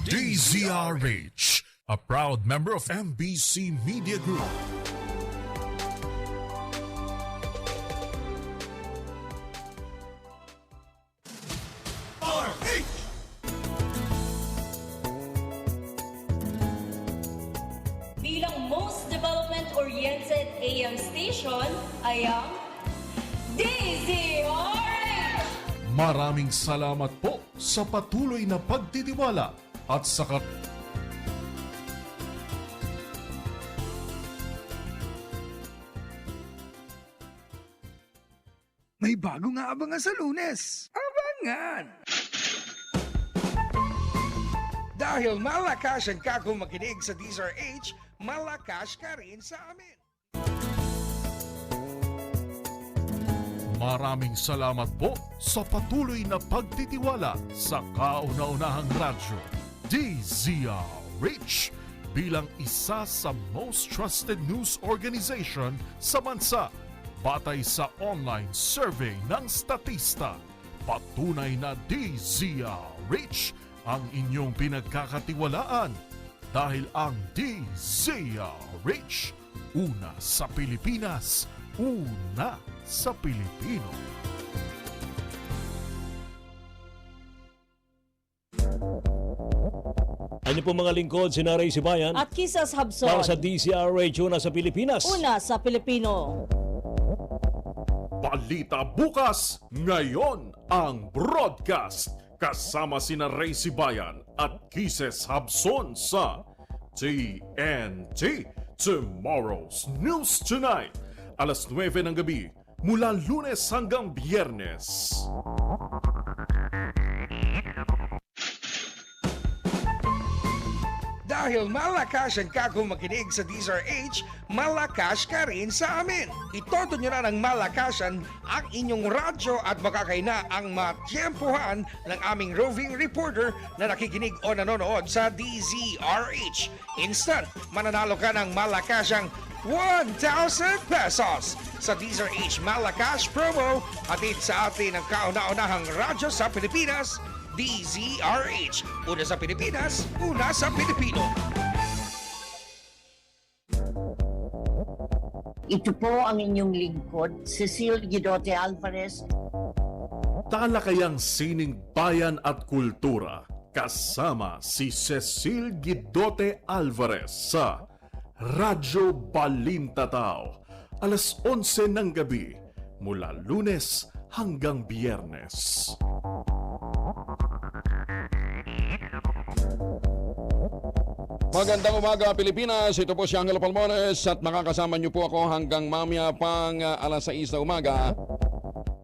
DZRH, a proud member of MBC Media Group. Bilang most development-oriented AM station ay ang DZRH! Maraming salamat po sa patuloy na pagtitiwala at sa May bagong aabangan sa Lunes. Abangan! Dahil malakas ang kakong makinig sa DZRH, malakas ka rin sa amin. Maraming salamat po sa patuloy na pagtitiwala sa kauna-unahang radyo, DZRH, bilang isa sa most trusted news organization sa bansa. Batay sa online survey ng Statista, patunay na DZRH ang inyong pinagkakatiwalaan dahil ang DZRH, una sa Pilipinas, una sa Pilipino. Ano po mga lingkod, si Ray Sibayan At Kisas Habson. para sa DZRH, una sa Pilipinas. Una sa Pilipino. Balita bukas, ngayon ang broadcast. Kasama sina Ray Sibayan at Kisses Habson sa TNT. Tomorrow's News Tonight. Alas 9 ng gabi mula Lunes hanggang Biyernes. Dahil malakas ang kakong makinig sa DZRH, malakas ka rin sa amin. Itodo nyo na ng malakasan ang inyong radyo at makakaina ang matyempohan ng aming roving reporter na nakikinig o nanonood sa DZRH. Instant, mananalo ka ng malakasang 1,000 pesos sa DZRH Malakas Promo, hatid sa atin ang kauna-unahang radyo sa Pilipinas, DZRH. Una sa Pilipinas, una sa Pilipino. Ito po ang inyong lingkod, Cecil Guidote Alvarez. Talakayang sining bayan at kultura kasama si Cecil Guidote Alvarez sa Radyo Balintataw, alas 11 ng gabi mula Lunes hanggang Biyernes. Magandang umaga Pilipinas, ito po si Angelo Palmones at makakasama niyo po ako hanggang mamaya pang alas 6 na umaga.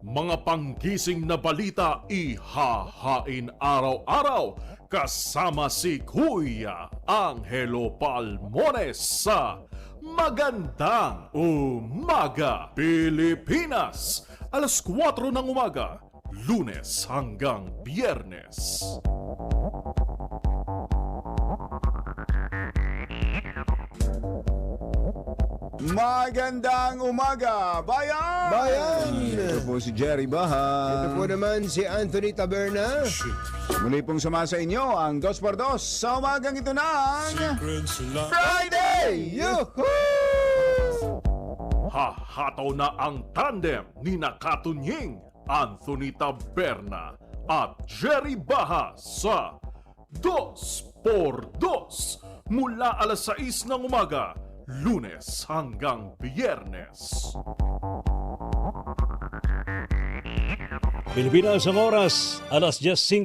Mga panggising na balita ihahain araw-araw kasama si Kuya Angelo Palmones sa Magandang Umaga Pilipinas, alas 4 ng umaga, Lunes hanggang Biyernes. Magandang umaga, bayan! Bayan! Ito po si Jerry Baha. Ito po naman si Anthony Taberna. Muli pong sama sa inyo ang 2x2 sa umagang ito ng Friday! Yuhuu! Hahataw na ang tandem ni Nakatunying, Anthony Taberna at Jerry Baha sa 2x2 mula alas 6 ng umaga, Lunes hanggang Biyernes. Pilipinas ang oras, alas 10:05.